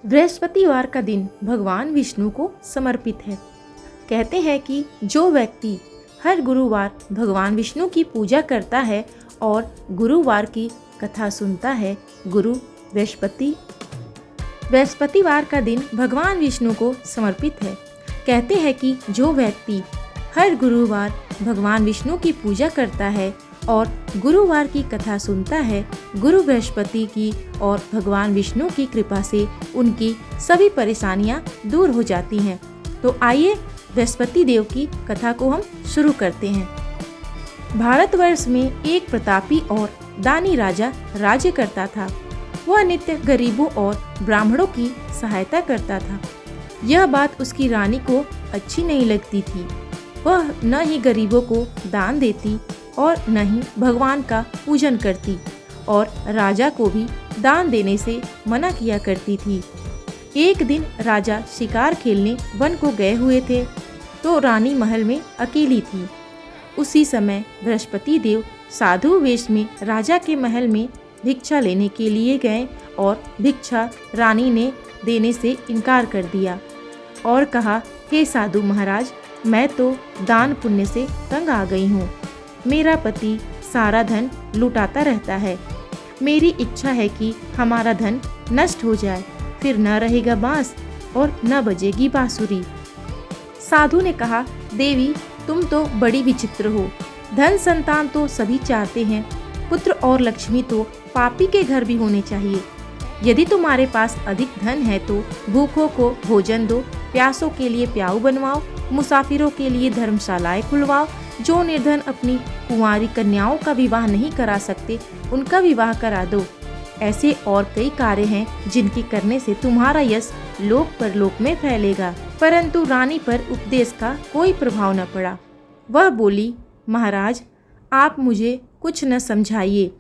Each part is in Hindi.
बृहस्पतिवार का दिन भगवान विष्णु को समर्पित है। कहते हैं कि जो व्यक्ति हर गुरुवार भगवान विष्णु की पूजा करता है और गुरुवार की कथा सुनता है, बृहस्पतिवार का दिन भगवान विष्णु को समर्पित है। कहते हैं कि जो व्यक्ति हर गुरुवार भगवान विष्णु की पूजा करता है और गुरुवार की कथा सुनता है, गुरु बृहस्पति की और भगवान विष्णु की कृपा से उनकी सभी परेशानियां दूर हो जाती हैं। तो आइए बृहस्पति देव की कथा को हम शुरू करते हैं। भारतवर्ष में एक प्रतापी और दानी राजा राज्य करता था। वह नित्य गरीबों और ब्राह्मणों की सहायता करता था। यह बात उसकी रानी को अच्छी नहीं लगती थी। वह न ही गरीबों को दान देती और न ही भगवान का पूजन करती और राजा को भी दान देने से मना किया करती थी। एक दिन राजा शिकार खेलने वन को गए हुए थे तो रानी महल में अकेली थी। उसी समय बृहस्पति देव साधु वेश में राजा के महल में भिक्षा लेने के लिए गए और भिक्षा रानी ने देने से इनकार कर दिया और कहा, हे साधु महाराज, मैं तो दान पुण्य से तंग आ गई हूँ। मेरा पति सारा धन लुटाता रहता है। मेरी इच्छा है कि हमारा धन नष्ट हो जाए, फिर न रहेगा बांस और न बजेगी बांसुरी। साधु ने कहा, देवी, तुम तो बड़ी विचित्र हो। धन संतान तो सभी चाहते हैं, पुत्र और लक्ष्मी तो पापी के घर भी होने चाहिए। यदि तुम्हारे पास अधिक धन है तो भूखों को भोजन दो, प्यासों के लिए प्याऊ बनवाओ, मुसाफिरों के लिए धर्मशालाएं खुलवाओ। जो निर्धन अपनी कुंवारी कन्याओं का विवाह नहीं करा सकते, उनका विवाह करा दो। ऐसे और कई कार्य हैं जिनके करने से तुम्हारा यश लोक परलोक में फैलेगा। परंतु रानी पर उपदेश का कोई प्रभाव न पड़ा। वह बोली, महाराज, आप मुझे कुछ न समझाइए।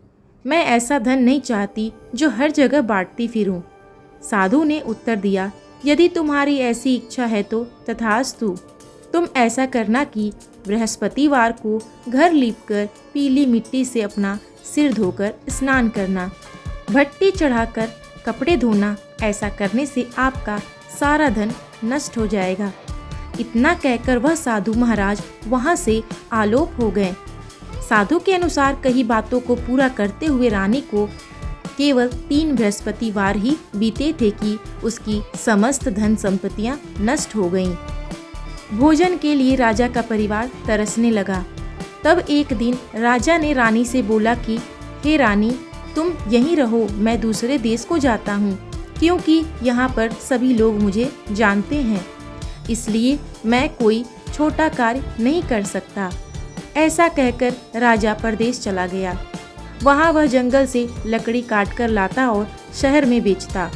मैं ऐसा धन नहीं चाहती जो हर जगह बांटती फिरूं। साधु ने उत्तर दिया, यदि तुम्हारी ऐसी इच्छा है तो तथास्तु। तुम ऐसा करना कि बृहस्पतिवार को घर लीपकर पीली मिट्टी से अपना सिर धोकर स्नान करना, भट्टी चढ़ाकर कपड़े धोना। ऐसा करने से आपका सारा धन नष्ट हो जाएगा। इतना कहकर वह साधु महाराज वहां से आलोप हो गए। साधु के अनुसार कई बातों को पूरा करते हुए रानी को केवल 3 बृहस्पतिवार ही बीते थे कि उसकी समस्त धन संपत्तियां नष्ट हो गईं। भोजन के लिए राजा का परिवार तरसने लगा। तब एक दिन राजा ने रानी से बोला कि हे रानी, तुम यहीं रहो, मैं दूसरे देश को जाता हूँ, क्योंकि यहाँ पर सभी लोग मुझे जानते हैं, इसलिए मैं कोई छोटा कार्य नहीं कर सकता। ऐसा कहकर राजा परदेश चला गया। वहाँ वह जंगल से लकड़ी काट कर लाता और शहर में बेचता।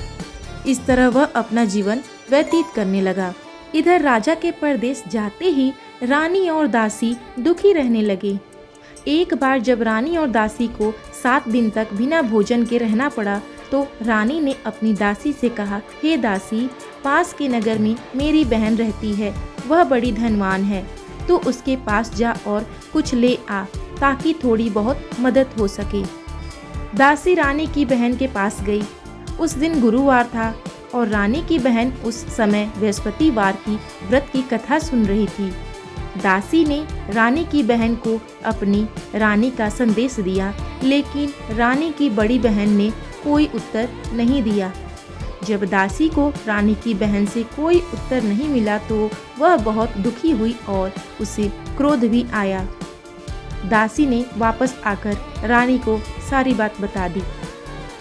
इस तरह वह अपना जीवन व्यतीत करने लगा। इधर राजा के परदेश जाते ही रानी और दासी दुखी रहने लगे। एक बार जब रानी और दासी को 7 दिन तक बिना भोजन के रहना पड़ा तो रानी ने अपनी दासी से कहा, हे दासी, पास के नगर में मेरी बहन रहती है, वह बड़ी धनवान है, तो उसके पास जा और कुछ ले आ ताकि थोड़ी बहुत मदद हो सके। दासी रानी की बहन के पास गई। उस दिन गुरुवार था और रानी की बहन उस समय बृहस्पतिवार की व्रत की कथा सुन रही थी। दासी ने रानी की बहन को अपनी रानी का संदेश दिया, लेकिन रानी की बड़ी बहन ने कोई उत्तर नहीं दिया। जब दासी को रानी की बहन से कोई उत्तर नहीं मिला तो वह बहुत दुखी हुई और उसे क्रोध भी आया। दासी ने वापस आकर रानी को सारी बात बता दी।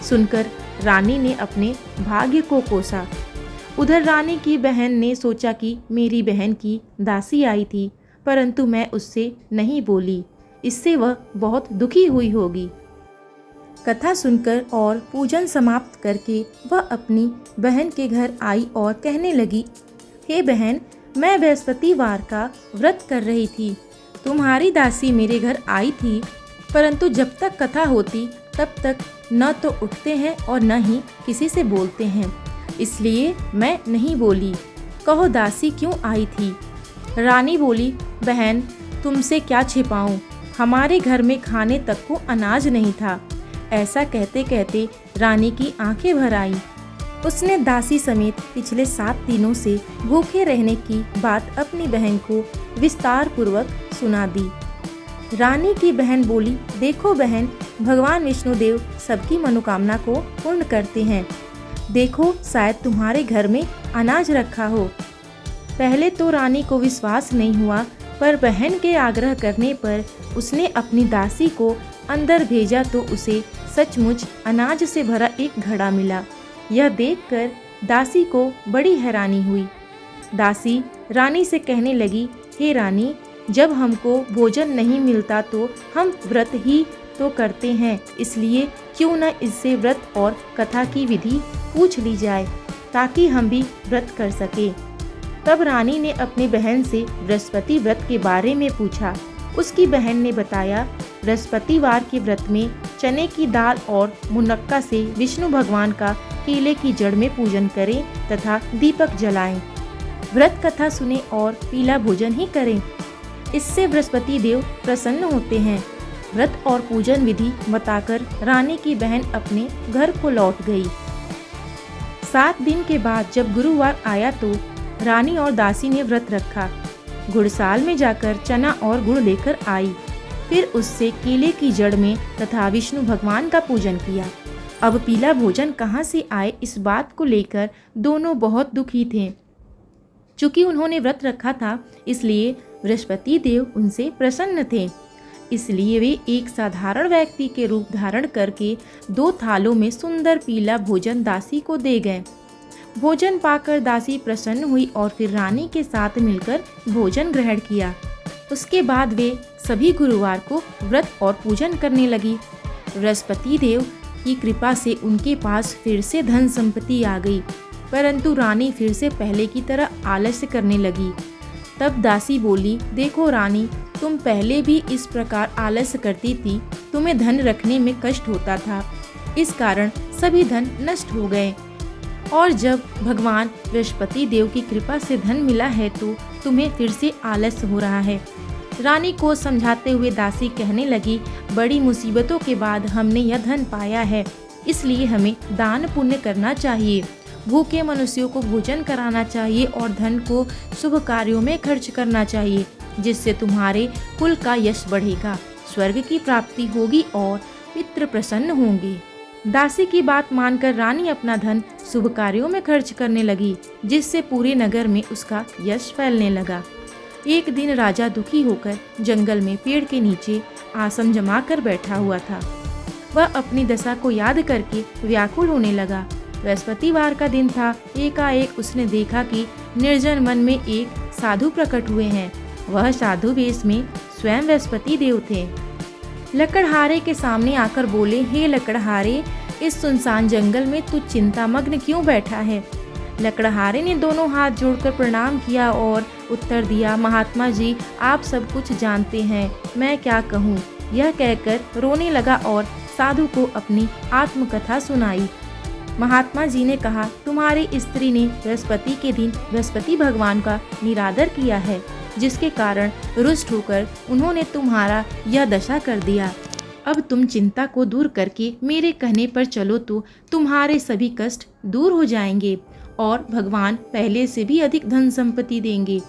सुनकर रानी ने अपने भाग्य को कोसा। उधर रानी की बहन ने सोचा कि मेरी बहन की दासी आई थी, परंतु मैं उससे नहीं बोली, इससे वह बहुत दुखी हुई होगी। कथा सुनकर और पूजन समाप्त करके वह अपनी बहन के घर आई और कहने लगी, हे बहन, मैं बृहस्पतिवार का व्रत कर रही थी। तुम्हारी दासी मेरे घर आई थी, परंतु जब तक कथा होती तब तक न तो उठते हैं और न ही किसी से बोलते हैं, इसलिए मैं नहीं बोली। कहो दासी क्यों आई थी? रानी बोली, बहन, तुमसे क्या छिपाऊं, हमारे घर में खाने तक को अनाज नहीं था। ऐसा कहते कहते रानी की आंखें भर आईं। उसने दासी समेत पिछले 7 दिनों से भूखे रहने की बात अपनी बहन को विस्तार पूर्वक सुना दी। रानी की बहन बोली, देखो बहन, भगवान विष्णुदेव सबकी मनोकामना को पूर्ण करते हैं। देखो, शायद तुम्हारे घर में अनाज रखा हो। पहले तो रानी को विश्वास नहीं हुआ, पर बहन के आग्रह करने पर उसने अपनी दासी को अंदर भेजा तो उसे सचमुच अनाज से भरा एक घड़ा मिला। यह देखकर दासी को बड़ी हैरानी हुई। दासी रानी से कहने लगी, हे रानी, जब हमको भोजन नहीं मिलता तो हम व्रत ही तो करते हैं, इसलिए क्यों न इससे व्रत और कथा की विधि पूछ ली जाए ताकि हम भी व्रत कर सके। तब रानी ने अपनी बहन से बृहस्पति व्रत के बारे में पूछा। उसकी बहन ने बताया, बृहस्पतिवार के व्रत में चने की दाल और मुनक्का से विष्णु भगवान का केले की जड़ में पूजन करें तथा दीपक जलाएं। व्रत कथा सुने और पीला भोजन ही करें, इससे बृहस्पति देव प्रसन्न होते हैं। व्रत और पूजन विधि बताकर रानी की बहन अपने घर को लौट गई। 7 दिन के बाद जब गुरुवार आया तो रानी और दासी ने व्रत रखा। गुड़साल में जाकर चना और गुड़ लेकर आई, फिर उससे केले की जड़ में तथा विष्णु भगवान का पूजन किया। अब पीला भोजन कहाँ से आए, इस बात को लेकर दोनों बहुत दुखी थे। चूँकि उन्होंने व्रत रखा था, इसलिए बृहस्पति देव उनसे प्रसन्न थे। इसलिए वे एक साधारण व्यक्ति के रूप धारण करके 2 थालों में सुंदर पीला भोजन दासी को दे गए। भोजन पाकर दासी प्रसन्न हुई और फिर रानी के साथ मिलकर भोजन ग्रहण किया। उसके बाद वे सभी गुरुवार को व्रत और पूजन करने लगी। बृहस्पति देव की कृपा से उनके पास फिर से धन संपत्ति आ गई, परंतु रानी फिर से पहले की तरह आलस्य करने लगी। तब दासी बोली, देखो रानी, तुम पहले भी इस प्रकार आलस्य करती थी, तुम्हें धन रखने में कष्ट होता था, इस कारण सभी धन नष्ट हो गए। और जब भगवान बृहस्पति देव की कृपा से धन मिला है तो तुम्हें फिर से आलस्य हो रहा है। रानी को समझाते हुए दासी कहने लगी, बड़ी मुसीबतों के बाद हमने यह धन पाया है, इसलिए हमें दान पुण्य करना चाहिए, भूखे मनुष्यों को भोजन कराना चाहिए और धन को शुभ कार्यों में खर्च करना चाहिए, जिससे तुम्हारे कुल का यश बढ़ेगा, स्वर्ग की प्राप्ति होगी और पितृ प्रसन्न होंगे। दासी की बात मानकर रानी अपना धन शुभ कार्यों में खर्च करने लगी, जिससे पूरे नगर में उसका यश फैलने लगा। एक दिन राजा दुखी होकर जंगल में पेड़ के नीचे आसन जमाकर बैठा हुआ था। वह अपनी दशा को याद करके व्याकुल होने लगा। बृहस्पतिवार का दिन था। एकाएक उसने देखा कि निर्जन वन में एक साधु प्रकट हुए हैं। वह साधु वेश में स्वयं बृहस्पति देव थे। लकड़हारे के सामने आकर बोले, हे लकड़हारे, इस सुनसान जंगल में तू चिंतामग्न क्यों बैठा है? लकड़हारे ने दोनों हाथ जोड़कर प्रणाम किया और उत्तर दिया, महात्मा जी, आप सब कुछ जानते हैं, मैं क्या कहूँ। यह कहकर रोने लगा और साधु को अपनी आत्मकथा सुनाई। महात्मा जी ने कहा, तुम्हारी स्त्री ने बृहस्पति के दिन बृहस्पति भगवान का निरादर किया है, जिसके कारण रुष्ट होकर उन्होंने तुम्हारा यह दशा कर दिया। अब तुम चिंता को दूर करके मेरे कहने पर चलो तो तुम्हारे सभी कष्ट दूर हो जाएंगे और भगवान पहले से भी अधिक धन संपत्ति देंगे।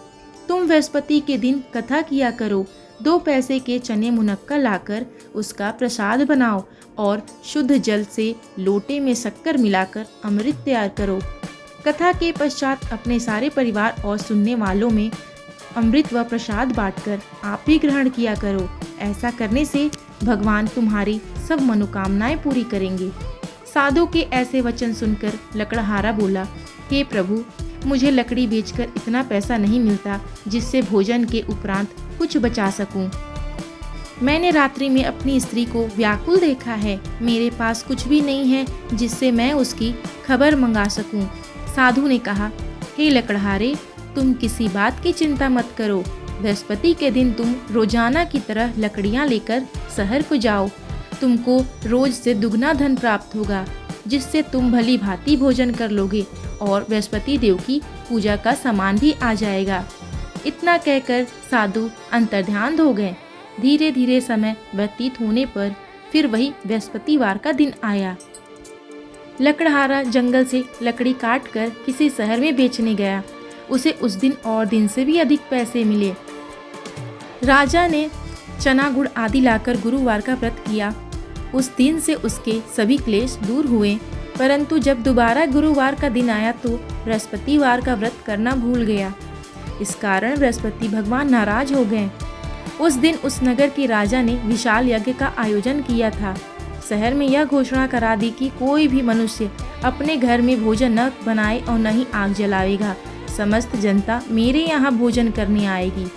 तुम बृहस्पति के दिन कथा किया करो, 2 पैसे के चने मुनक्का लाकर उसका प्रसाद बनाओ और शुद्ध जल से लोटे में शक्कर मिलाकर अमृत तैयार करो। कथा के पश्चात अपने सारे परिवार और सुनने वालों में अमृत व प्रसाद बांटकर आप भी ग्रहण किया करो। ऐसा करने से भगवान तुम्हारी सब मनोकामनाएं पूरी करेंगे। साधु के ऐसे वचन सुनकर लकड़हारा बोला, हे प्रभु, मुझे लकड़ी बेचकर इतना पैसा नहीं मिलता जिससे भोजन के उपरांत कुछ बचा सकूं। मैंने रात्रि में अपनी स्त्री को व्याकुल देखा है, मेरे पास कुछ भी नहीं है जिससे मैं उसकी खबर मंगा सकूं। साधु ने कहा, हे लकड़हारे, तुम किसी बात की चिंता मत करो। बृहस्पति के दिन तुम रोजाना की तरह लकड़ियां लेकर शहर को जाओ। तुमको रोज से दुगना धन प्राप्त होगा, जिससे तुम भली भांति भोजन कर लोगे और बृहस्पति देव की पूजा का सामान भी आ जाएगा। इतना कहकर साधु अंतर्ध्यान हो गए। धीरे धीरे समय व्यतीत होने पर फिर वही बृहस्पतिवार का दिन आया। लकड़हारा जंगल से लकड़ी काट कर किसी शहर में बेचने गया। उसे उस दिन और दिन से भी अधिक पैसे मिले। राजा ने चना गुड़ आदि लाकर गुरुवार का व्रत किया। उस दिन से उसके सभी क्लेश दूर हुए। परंतु जब दोबारा गुरुवार का दिन आया तो बृहस्पतिवार का व्रत करना भूल गया। इस कारण बृहस्पति भगवान नाराज हो गए। उस दिन उस नगर के राजा ने विशाल यज्ञ का आयोजन किया था। शहर में यह घोषणा करा दी कि कोई भी मनुष्य अपने घर में भोजन न बनाए और न ही आग जलाएगा। समस्त जनता मेरे यहाँ भोजन करने आएगी।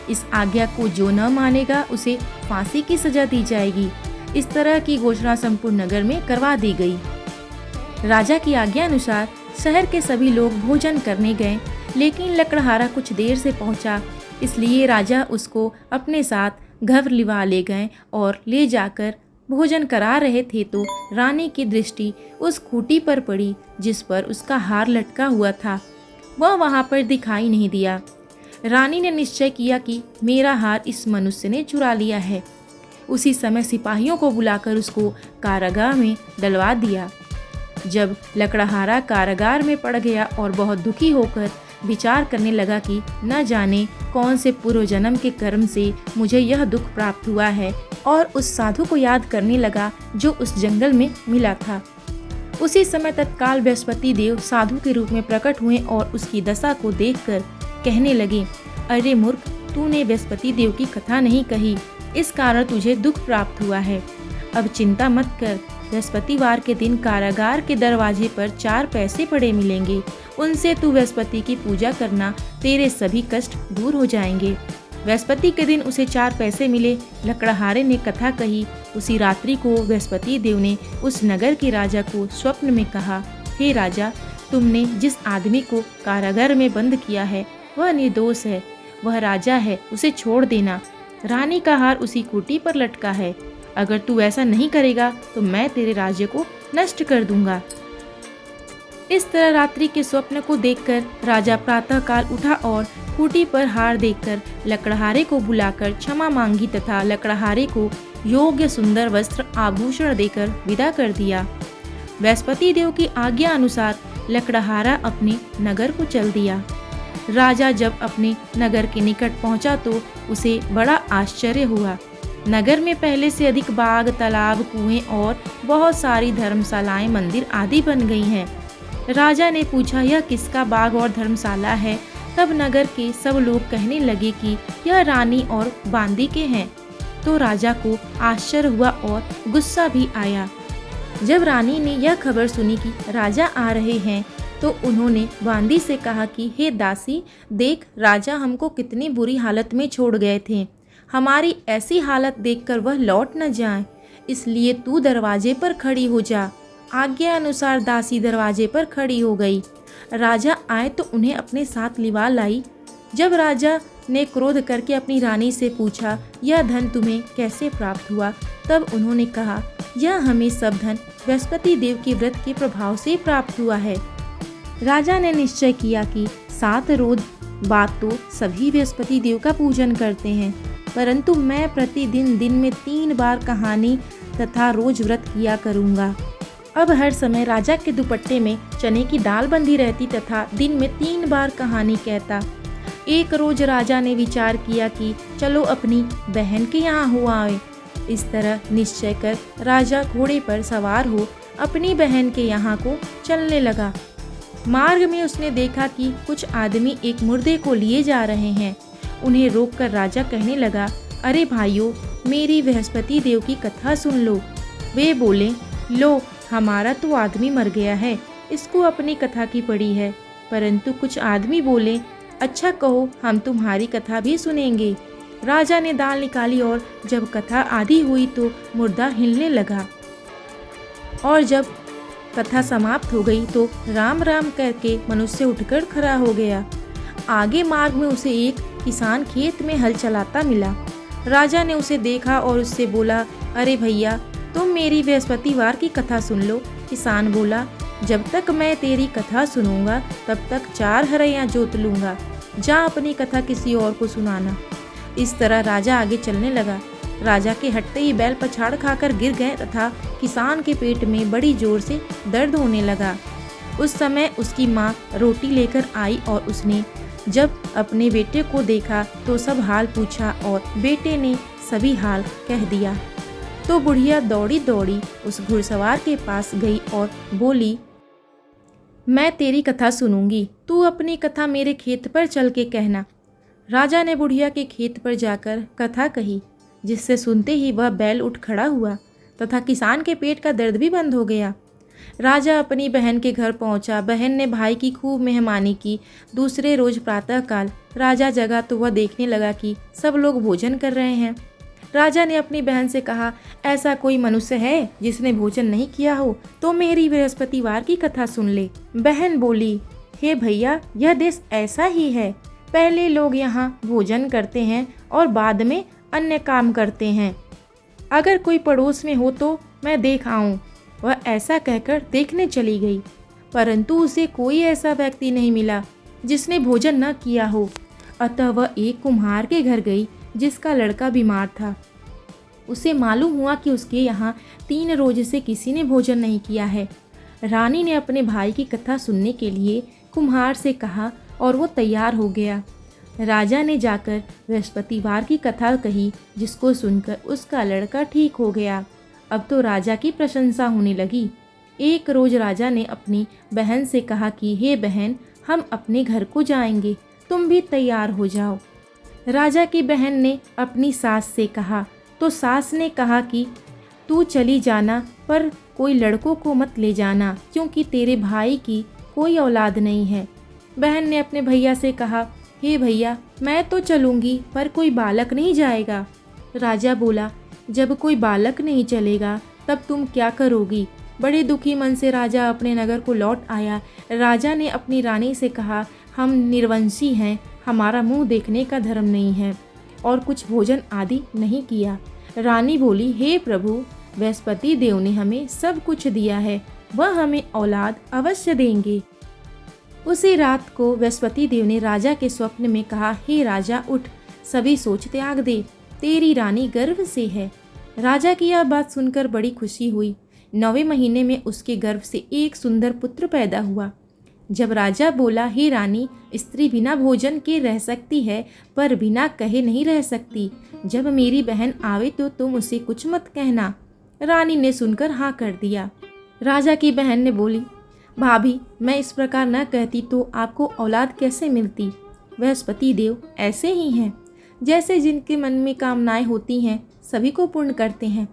इस आज्ञा को जो न मानेगा उसे फांसी की सजा दी जाएगी। इस तरह की घोषणा संपूर्ण नगर में करवा दी गई। राजा की आज्ञा अनुसार शहर के सभी लोग भोजन करने गए, लेकिन लकड़हारा कुछ देर से पहुंचा। इसलिए राजा उसको अपने साथ घर लिवा ले गए और ले जाकर भोजन करा रहे थे तो रानी की दृष्टि उस खूंटी पर पड़ी जिस पर उसका हार लटका हुआ था। वह वहां पर दिखाई नहीं दिया। रानी ने निश्चय किया कि मेरा हार इस मनुष्य ने चुरा लिया है। उसी समय सिपाहियों को बुलाकर उसको कारागार में डलवा दिया। जब लकड़हारा कारागार में पड़ गया और बहुत दुखी होकर विचार करने लगा कि न जाने कौन से पूर्व जन्म के कर्म से मुझे यह दुख प्राप्त हुआ है, और उस साधु को याद करने लगा जो उस जंगल में मिला था। उसी समय तत्काल बृहस्पति देव साधु के रूप में प्रकट हुए और उसकी दशा को देखकर कहने लगे, अरे मूर्ख, तूने बृहस्पति देव की कथा नहीं कही, इस कारण तुझे दुख प्राप्त हुआ है। अब चिंता मत कर, बृहस्पतिवार के दिन कारागार के दरवाजे पर 4 पैसे पड़े मिलेंगे। उनसे तू बृहस्पति की पूजा करना, तेरे सभी कष्ट दूर हो जाएंगे। बृहस्पति के दिन उसे 4 पैसे मिले। लकड़हारे ने कथा कही। उसी रात्रि को बृहस्पति देव ने उस नगर के राजा को स्वप्न में कहा, हे राजा, तुमने जिस आदमी को कारागार में बंद किया है वह निर्दोष है, वह राजा है, उसे छोड़ देना। रानी का हार उसी खूंटी पर लटका है। अगर तू ऐसा नहीं करेगा तो मैं तेरे राज्य को नष्ट कर दूंगा। इस तरह रात्रि के स्वप्न को देखकर राजा प्रातःकाल उठा और खूंटी पर हार देखकर लकड़हारे को बुलाकर क्षमा मांगी तथा लकड़हारे को योग्य सुंदर वस्त्र आभूषण देकर विदा कर दिया। बृहस्पति देव की आज्ञा अनुसार लकड़हारा अपने नगर को चल दिया। राजा जब अपने नगर के निकट पहुंचा तो उसे बड़ा आश्चर्य हुआ। नगर में पहले से अधिक बाग, तालाब, कुएं और बहुत सारी धर्मशालाएं, मंदिर आदि बन गई हैं। राजा ने पूछा, यह किसका बाग और धर्मशाला है? तब नगर के सब लोग कहने लगे कि यह रानी और बांदी के हैं। तो राजा को आश्चर्य हुआ और गुस्सा भी आया। जब रानी ने यह खबर सुनी कि राजा आ रहे हैं तो उन्होंने बांदी से कहा कि हे दासी, देख, राजा हमको कितनी बुरी हालत में छोड़ गए थे। हमारी ऐसी हालत देखकर वह लौट न जाए, इसलिए तू दरवाजे पर खड़ी हो जा। आज्ञा अनुसार दासी दरवाजे पर खड़ी हो गई। राजा आए तो उन्हें अपने साथ लिवा लाई। जब राजा ने क्रोध करके अपनी रानी से पूछा, यह धन तुम्हें कैसे प्राप्त हुआ? तब उन्होंने कहा, यह हमें सब धन बृहस्पति देव के व्रत के प्रभाव से प्राप्त हुआ है। राजा ने निश्चय किया कि 7 रोज बाद तो सभी बृहस्पति देव का पूजन करते हैं, परंतु मैं प्रतिदिन दिन में 3 बार कहानी तथा रोज व्रत किया करूँगा। अब हर समय राजा के दुपट्टे में चने की दाल बंधी रहती तथा दिन में 3 बार कहानी कहता। एक रोज राजा ने विचार किया कि चलो अपनी बहन के यहाँ हो आए। इस तरह निश्चय कर राजा घोड़े पर सवार हो अपनी बहन के यहाँ को चलने लगा। मार्ग में उसने देखा कि कुछ आदमी एक मुर्दे को लिए जा रहे हैं। उन्हें रोककर राजा कहने लगा, अरे भाइयों, मेरी बृहस्पति देव की कथा सुन लो। वे बोले, लो, हमारा तो आदमी मर गया है, इसको अपनी कथा की पड़ी है। परंतु कुछ आदमी बोले, अच्छा कहो, हम तुम्हारी कथा भी सुनेंगे। राजा ने दाल निकाली और जब कथा आधी हुई तो मुर्दा हिलने लगा, और जब कथा समाप्त हो गई तो राम राम करके मनुष्य उठकर खड़ा हो गया। आगे मार्ग में उसे एक किसान खेत में हल चलाता मिला। राजा ने उसे देखा और उससे बोला, अरे भैया, तुम मेरी बृहस्पतिवार की कथा सुन लो। किसान बोला, जब तक मैं तेरी कथा सुनूंगा तब तक 4 हरैया जोत लूंगा। जा अपनी कथा किसी और को सुनाना। इस तरह राजा आगे चलने लगा। राजा के हटते ही बैल पछाड़ खाकर गिर गए तथा किसान के पेट में बड़ी जोर से दर्द होने लगा। उस समय उसकी माँ रोटी लेकर आई और उसने जब अपने बेटे को देखा तो सब हाल पूछा और बेटे ने सभी हाल कह दिया। तो बुढ़िया दौड़ी दौड़ी उस घुड़सवार के पास गई और बोली, मैं तेरी कथा सुनूंगी, तू अपनी कथा मेरे खेत पर चल के कहना। राजा ने बुढ़िया के खेत पर जाकर कथा कही, जिससे सुनते ही वह बैल उठ खड़ा हुआ तथा किसान के पेट का दर्द भी बंद हो गया। राजा अपनी बहन के घर पहुंचा। बहन ने भाई की खूब मेहमानी की। दूसरे रोज प्रातःकाल राजा जगा तो वह देखने लगा कि सब लोग भोजन कर रहे हैं। राजा ने अपनी बहन से कहा, ऐसा कोई मनुष्य है जिसने भोजन नहीं किया हो तो मेरी बृहस्पतिवार की कथा सुन ले। बहन बोली, हे भैया, यह देश ऐसा ही है, पहले लोग यहाँ भोजन करते हैं और बाद में अन्य काम करते हैं। अगर कोई पड़ोस में हो तो मैं देख आऊँ। वह ऐसा कहकर देखने चली गई, परंतु उसे कोई ऐसा व्यक्ति नहीं मिला जिसने भोजन न किया हो। अतः वह एक कुम्हार के घर गई जिसका लड़का बीमार था। उसे मालूम हुआ कि उसके यहाँ 3 रोज से किसी ने भोजन नहीं किया है। रानी ने अपने भाई की कथा सुनने के लिए कुम्हार से कहा और वो तैयार हो गया। राजा ने जाकर बृहस्पतिवार की कथा कही, जिसको सुनकर उसका लड़का ठीक हो गया। अब तो राजा की प्रशंसा होने लगी। एक रोज राजा ने अपनी बहन से कहा कि हे बहन, हम अपने घर को जाएंगे, तुम भी तैयार हो जाओ। राजा की बहन ने अपनी सास से कहा तो सास ने कहा कि तू चली जाना, पर कोई लड़कों को मत ले जाना, क्योंकि तेरे भाई की कोई औलाद नहीं है। बहन ने अपने भैया से कहा, हे भैया, मैं तो चलूँगी, पर कोई बालक नहीं जाएगा। राजा बोला, जब कोई बालक नहीं चलेगा तब तुम क्या करोगी। बड़े दुखी मन से राजा अपने नगर को लौट आया। राजा ने अपनी रानी से कहा, हम निर्वंशी हैं, हमारा मुंह देखने का धर्म नहीं है, और कुछ भोजन आदि नहीं किया। रानी बोली, हे प्रभु, बृहस्पति देव ने हमें सब कुछ दिया है, वह हमें औलाद अवश्य देंगे। उसी रात को बृहस्पति देव ने राजा के स्वप्न में कहा, हे राजा, उठ, सभी सोच त्याग दे, तेरी रानी गर्भ से है। राजा की यह बात सुनकर बड़ी खुशी हुई। 9वें महीने में उसके गर्भ से एक सुंदर पुत्र पैदा हुआ। जब राजा बोला, हे रानी, स्त्री बिना भोजन के रह सकती है, पर बिना कहे नहीं रह सकती। जब मेरी बहन आवे तो तुम उसे कुछ मत कहना। रानी ने सुनकर हाँ कर दिया। राजा की बहन ने बोली, भाभी, मैं इस प्रकार न कहती तो आपको औलाद कैसे मिलती। बृहस्पति देव ऐसे ही हैं, जैसे जिनके मन में कामनाएं होती हैं सभी को पूर्ण करते हैं।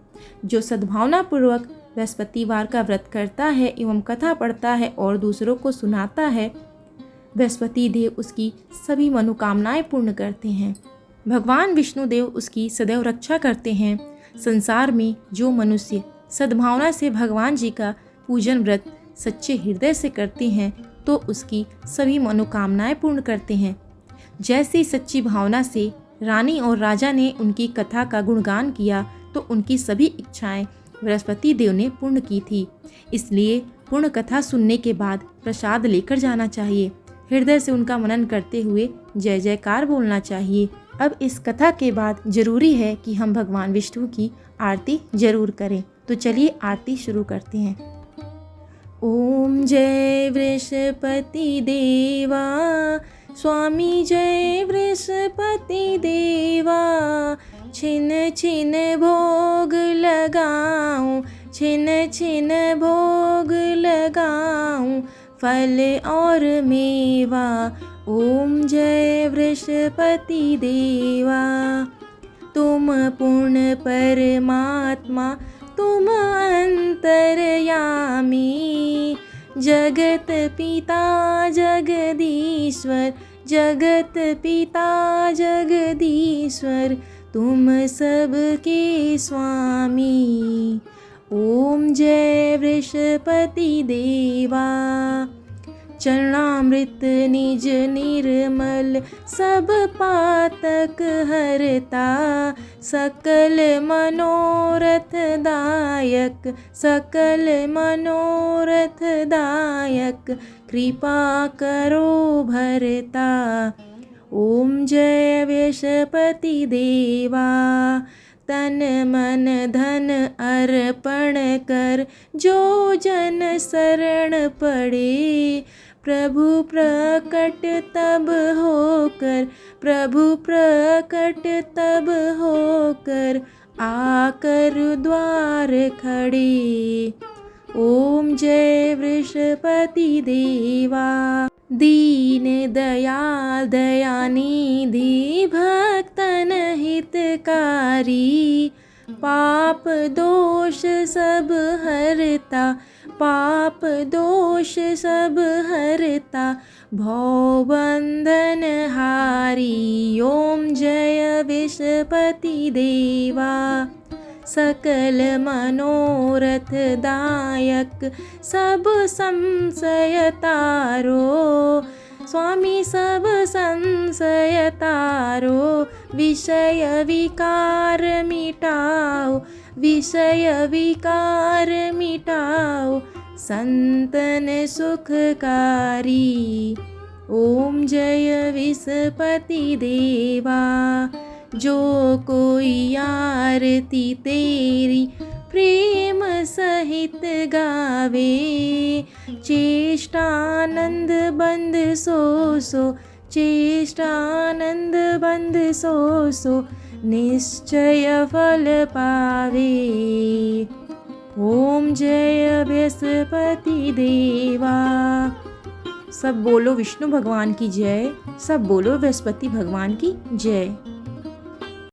जो सद्भावना पूर्वक बृहस्पतिवार का व्रत करता है एवं कथा पढ़ता है और दूसरों को सुनाता है, बृहस्पति देव उसकी सभी मनोकामनाएं पूर्ण करते हैं। भगवान विष्णुदेव उसकी सदैव रक्षा करते हैं। संसार में जो मनुष्य सद्भावना से भगवान जी का पूजन व्रत सच्चे हृदय से करते हैं तो उसकी सभी मनोकामनाएं पूर्ण करते हैं। जैसी सच्ची भावना से रानी और राजा ने उनकी कथा का गुणगान किया तो उनकी सभी इच्छाएं बृहस्पति देव ने पूर्ण की थी। इसलिए पूर्ण कथा सुनने के बाद प्रसाद लेकर जाना चाहिए। हृदय से उनका मनन करते हुए जय जयकार बोलना चाहिए। अब इस कथा के बाद जरूरी है कि हम भगवान विष्णु की आरती जरूर करें। तो चलिए आरती शुरू करते हैं। ओम जय बृहस्पति देवा, स्वामी जय बृहस्पति देवा। छिन छिन भोग लगाऊं, छिन छिन भोग लगाऊं, फल और मेवा। ओम जय बृहस्पति देवा। तुम पूर्ण परमात्मा, तुम अंतर्यामी, जगत पिता जगदीश्वर, जगत पिता जगदीश्वर, तुम सबके स्वामी। ओम जय बृहस्पति देवा। चरणामृत निज निर्मल, सब पातक हरता, सकल मनोरथ दायक, सकल मनोरथ दायक, कृपा करो भरता। ओम जय बृहस्पति देवा। तन मन धन अर्पण कर, जो जन शरण पड़े। प्रभु प्रकट तब होकर, प्रभु प्रकट तब होकर, आकर द्वार खड़े। ओम जय वृषपति देवा। दीन दयाल दयानिधि भक्तन हितकारी, पाप दोष सब हरता, पाप दोष सब हरता, भव बंधन हारी। ओम जय विषपति देवा। सकल मनोरथ दायक, सब संशय तारो। स्वामी सब संशय तारो, विषय विकार मिटाओ, विषय विकार मिटाओ, संतन सुखकारी। ओम जय विषपति देवा। जो कोई आरती तेरी प्रेम सहित गावे, चेष्टानंद बंद सो, चेष्टानंद बंद सो, निश्चय फल पावे। ओम जय बृहस्पति देवा। सब बोलो विष्णु भगवान की जय, सब बोलो बृहस्पति भगवान की जय।